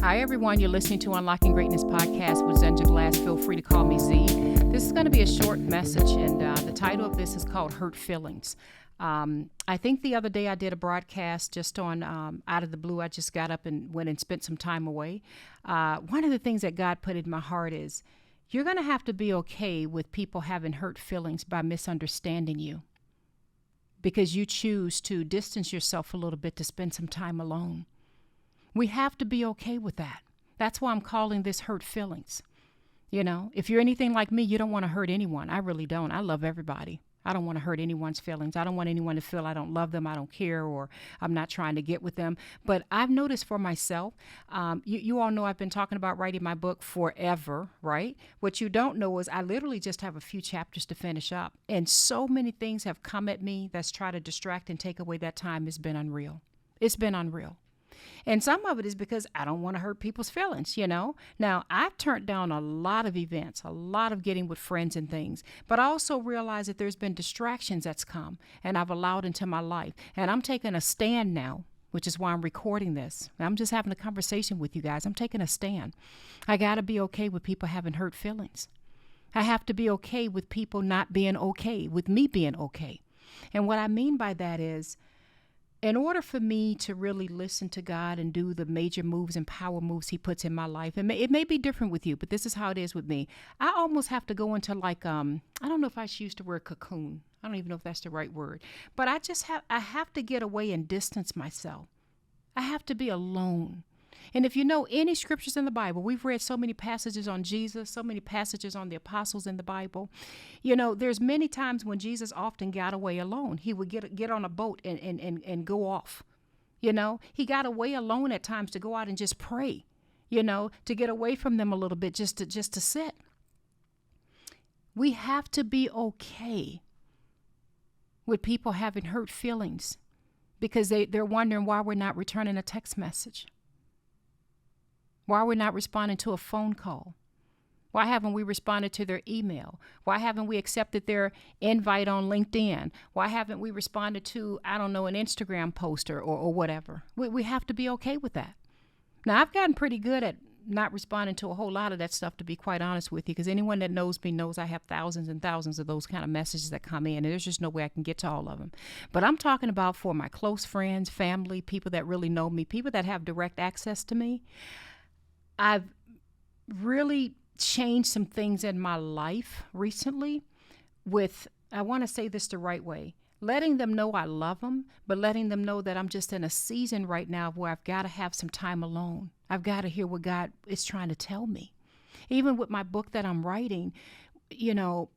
Hi, everyone. You're listening to Unlocking Greatness podcast with Zenja Glass. Feel free to call me Z. This is going to be a short message, and the title of this is called Hurt Feelings. I think the other day I did a broadcast just on out of the blue. I just got up and went and spent some time away. One of the things that God put in my heart is you're going to have to be okay with people having hurt feelings by misunderstanding you because you choose to distance yourself a little bit to spend some time alone. We have to be okay with that. That's why I'm calling this hurt feelings. You know, if you're anything like me, you don't want to hurt anyone. I really don't. I love everybody. I don't want to hurt anyone's feelings. I don't want anyone to feel I don't love them, I don't care, or I'm not trying to get with them. But I've noticed for myself, you all know I've been talking about writing my book forever, right? What you don't know is I literally just have a few chapters to finish up. And so many things have come at me that's trying to distract and take away that time. It's been unreal. It's been unreal. And some of it is because I don't want to hurt people's feelings, you know. Now, I've turned down a lot of events, a lot of getting with friends and things, but I also realize that there's been distractions that's come and I've allowed into my life. And I'm taking a stand now, which is why I'm recording this. I'm just having a conversation with you guys. I'm taking a stand. I got to be okay with people having hurt feelings. I have to be okay with people not being okay, with me being okay. And what I mean by that is, in order for me to really listen to God and do the major moves and power moves he puts in my life, it may be different with you, but this is how it is with me. I almost have to go into like, I don't know if I should use the word cocoon. I don't even know if that's the right word, but I have to get away and distance myself. I have to be alone. And if you know any scriptures in the Bible, we've read so many passages on Jesus, so many passages on the apostles in the Bible. You know, there's many times when Jesus often got away alone. He would get on a boat and go off. You know, he got away alone at times to go out and just pray, you know, to get away from them a little bit, just to sit. We have to be okay with people having hurt feelings because they're wondering why we're not returning a text message. Why are we not responding to a phone call? Why haven't we responded to their email? Why haven't we accepted their invite on LinkedIn? Why haven't we responded to, I don't know, an Instagram post or whatever? We have to be okay with that. Now, I've gotten pretty good at not responding to a whole lot of that stuff, to be quite honest with you, because anyone that knows me knows I have thousands and thousands of those kind of messages that come in, and there's just no way I can get to all of them. But I'm talking about for my close friends, family, people that really know me, people that have direct access to me. I've really changed some things in my life recently with, I want to say this the right way, letting them know I love them, but letting them know that I'm just in a season right now where I've got to have some time alone. I've got to hear what God is trying to tell me. Even with my book that I'm writing, you know,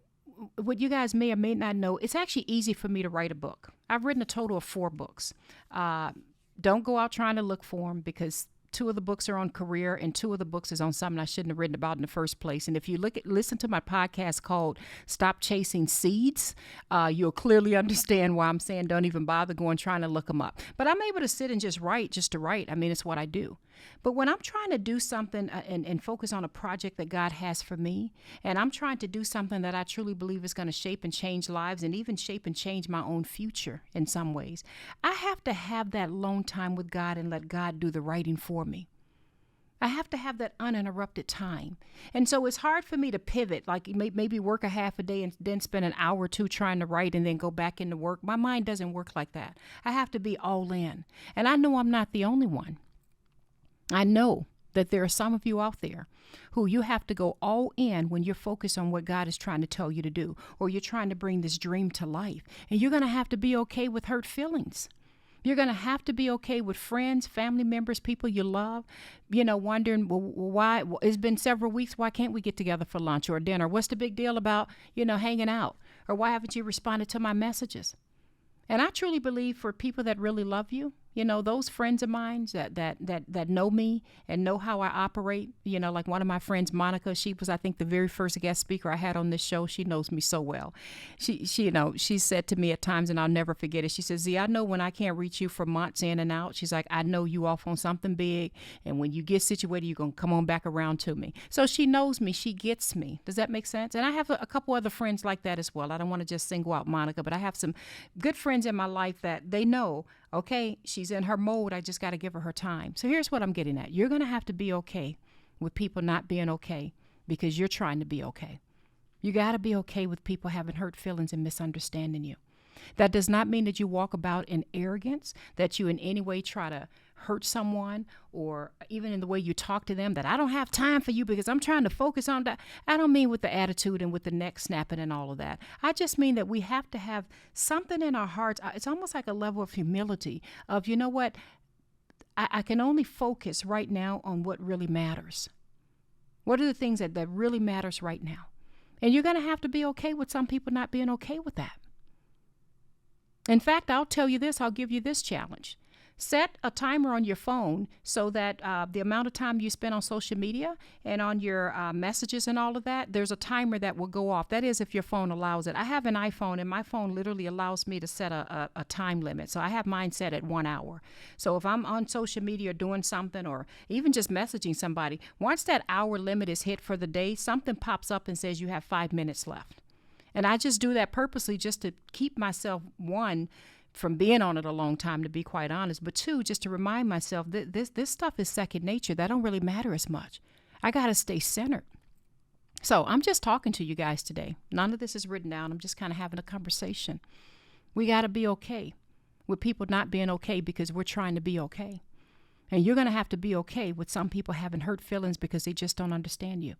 what you guys may or may not know, it's actually easy for me to write a book. I've written a total of 4 books. Don't go out trying to look for them because 2 of the books are on career and 2 of the books is on something I shouldn't have written about in the first place. And if you listen to my podcast called Stop Chasing Seeds, you'll clearly understand why I'm saying don't even bother going trying to look them up. But I'm able to sit and just to write. I mean, it's what I do. But when I'm trying to do something and focus on a project that God has for me, and I'm trying to do something that I truly believe is going to shape and change lives and even shape and change my own future in some ways, I have to have that alone time with God and let God do the writing for me. I have to have that uninterrupted time. And so it's hard for me to pivot, like maybe work a half a day and then spend an hour or 2 trying to write and then go back into work. My mind doesn't work like that. I have to be all in. And I know I'm not the only one. I know that there are some of you out there who you have to go all in when you're focused on what God is trying to tell you to do, or you're trying to bring this dream to life. And you're going to have to be okay with hurt feelings. You're going to have to be okay with friends, family members, people you love, you know, wondering, well, why? It's been several weeks. Why can't we get together for lunch or dinner? What's the big deal about, you know, hanging out? Or why haven't you responded to my messages? And I truly believe for people that really love you, you know, those friends of mine that know me and know how I operate, you know, like one of my friends, Monica, she was, I think, the very first guest speaker I had on this show. She knows me so well. She you know, she said to me at times, and I'll never forget it, she says, Z, I know when I can't reach you for months in and out. She's like, I know you off on something big, and when you get situated, you're going to come on back around to me. So she knows me. She gets me. Does that make sense? And I have a couple other friends like that as well. I don't want to just single out Monica, but I have some good friends in my life that they know, Okay, she's in her mode. I just got to give her her time. So here's what I'm getting at. You're going to have to be okay with people not being okay because you're trying to be okay. You got to be okay with people having hurt feelings and misunderstanding you. That does not mean that you walk about in arrogance, that you in any way try to hurt someone, or even in the way you talk to them, that I don't have time for you because I'm trying to focus on that. I don't mean with the attitude and with the neck snapping and all of that. I just mean that we have to have something in our hearts. It's almost like a level of humility of, you know what, I can only focus right now on what really matters. What are the things that really matters right now? And you're going to have to be okay with some people not being okay with that. In fact, I'll tell you this, I'll give you this challenge. Set a timer on your phone so that the amount of time you spend on social media and on your messages and all of that, there's a timer that will go off. That is, if your phone allows it. I have an iPhone, and my phone literally allows me to set a time limit. So I have mine set at 1 hour. So if I'm on social media doing something, or even just messaging somebody, once that hour limit is hit for the day, something pops up and says you have 5 minutes left. And I just do that purposely just to keep myself, one, from being on it a long time, to be quite honest, but two, just to remind myself that this stuff is second nature. That don't really matter as much. I got to stay centered. So I'm just talking to you guys today. None of this is written down. I'm just kind of having a conversation. We got to be okay with people not being okay because we're trying to be okay. And you're going to have to be okay with some people having hurt feelings because they just don't understand you.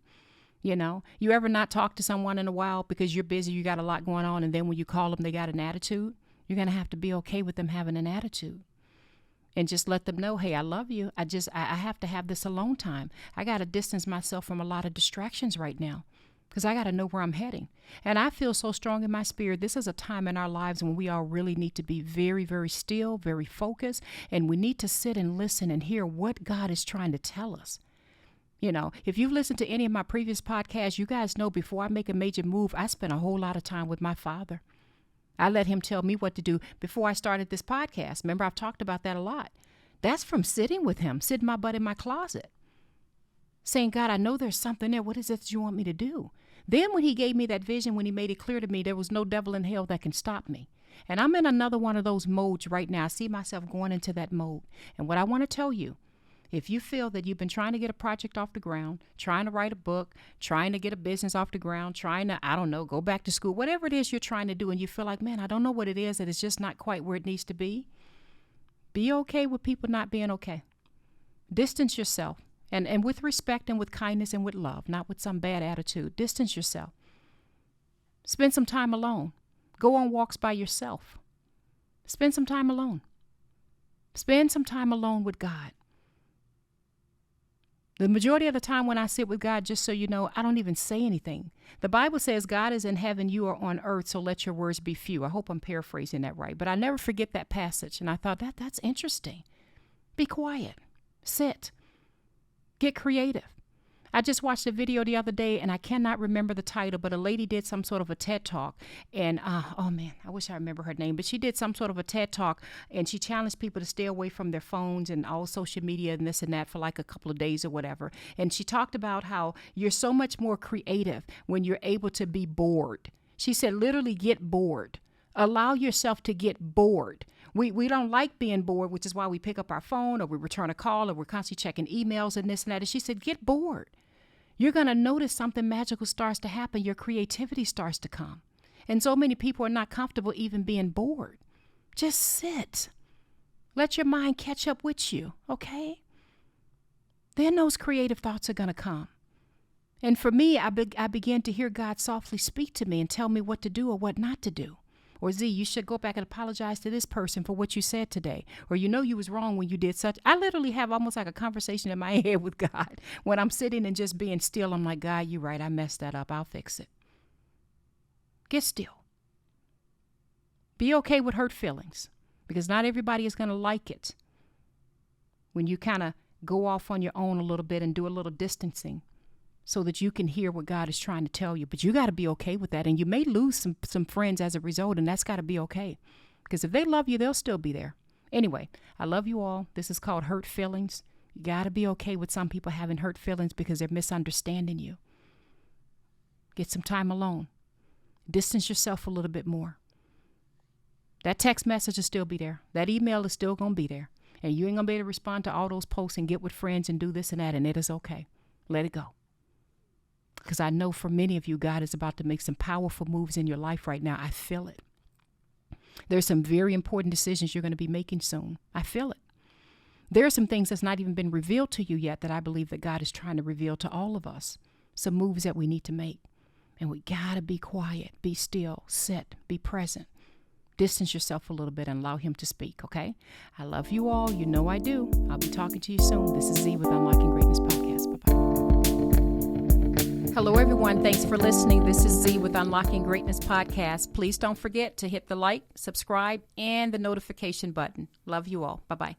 You know, you ever not talk to someone in a while because you're busy, you got a lot going on, and then when you call them, they got an attitude? You're going to have to be okay with them having an attitude. And just let them know, hey, I love you. I have to have this alone time. I got to distance myself from a lot of distractions right now because I got to know where I'm heading. And I feel so strong in my spirit. This is a time in our lives when we all really need to be very, very still, very focused, and we need to sit and listen and hear what God is trying to tell us. You know, if you've listened to any of my previous podcasts, you guys know before I make a major move, I spend a whole lot of time with my Father. I let him tell me what to do before I started this podcast. Remember, I've talked about that a lot. That's from sitting with him, sitting my butt in my closet, saying, God, I know there's something there. What is it that you want me to do? Then when he gave me that vision, when he made it clear to me, there was no devil in hell that can stop me. And I'm in another one of those modes right now. I see myself going into that mode. And what I want to tell you, if you feel that you've been trying to get a project off the ground, trying to write a book, trying to get a business off the ground, trying to, I don't know, go back to school, whatever it is you're trying to do, and you feel like, man, I don't know what it is, that it's just not quite where it needs to be okay with people not being okay. Distance yourself, and with respect and with kindness and with love, not with some bad attitude. Distance yourself. Spend some time alone. Go on walks by yourself. Spend some time alone. Spend some time alone with God. The majority of the time when I sit with God, just so you know, I don't even say anything. The Bible says God is in heaven, you are on earth, so let your words be few. I hope I'm paraphrasing that right, but I never forget that passage. And I thought, that's interesting. Be quiet. Sit. Get creative. I just watched a video the other day, and I cannot remember the title, but a lady did some sort of a TED Talk. And, oh man, I wish I remember her name, but she did some sort of a TED Talk, and she challenged people to stay away from their phones and all social media and this and that for like a couple of days or whatever. And she talked about how you're so much more creative when you're able to be bored. She said, literally get bored. Allow yourself to get bored. We don't like being bored, which is why we pick up our phone or we return a call or we're constantly checking emails and this and that. And she said, get bored. You're going to notice something magical starts to happen. Your creativity starts to come. And so many people are not comfortable even being bored. Just sit. Let your mind catch up with you, okay? Then those creative thoughts are going to come. And for me, I began to hear God softly speak to me and tell me what to do or what not to do. Or Z, you should go back and apologize to this person for what you said today. Or you know you was wrong when you did such. I literally have almost like a conversation in my head with God. When I'm sitting and just being still, I'm like, God, you're right. I messed that up. I'll fix it. Get still. Be okay with hurt feelings because not everybody is going to like it. When you kind of go off on your own a little bit and do a little distancing so that you can hear what God is trying to tell you. But you got to be okay with that. And you may lose some friends as a result, and that's got to be okay. Because if they love you, they'll still be there. Anyway, I love you all. This is called hurt feelings. You got to be okay with some people having hurt feelings because they're misunderstanding you. Get some time alone. Distance yourself a little bit more. That text message will still be there. That email is still going to be there. And you ain't going to be able to respond to all those posts and get with friends and do this and that, and it is okay. Let it go. Because I know for many of you, God is about to make some powerful moves in your life right now. I feel it. There's some very important decisions you're going to be making soon. I feel it. There are some things that's not even been revealed to you yet that I believe that God is trying to reveal to all of us. Some moves that we need to make. And we got to be quiet, be still, sit, be present. Distance yourself a little bit and allow him to speak, okay? I love you all. You know I do. I'll be talking to you soon. This is Z with Unlocking Greatness Podcast. Bye-bye. Hello, everyone. Thanks for listening. This is Z with Unlocking Greatness Podcast. Please don't forget to hit the like, subscribe, and the notification button. Love you all. Bye-bye.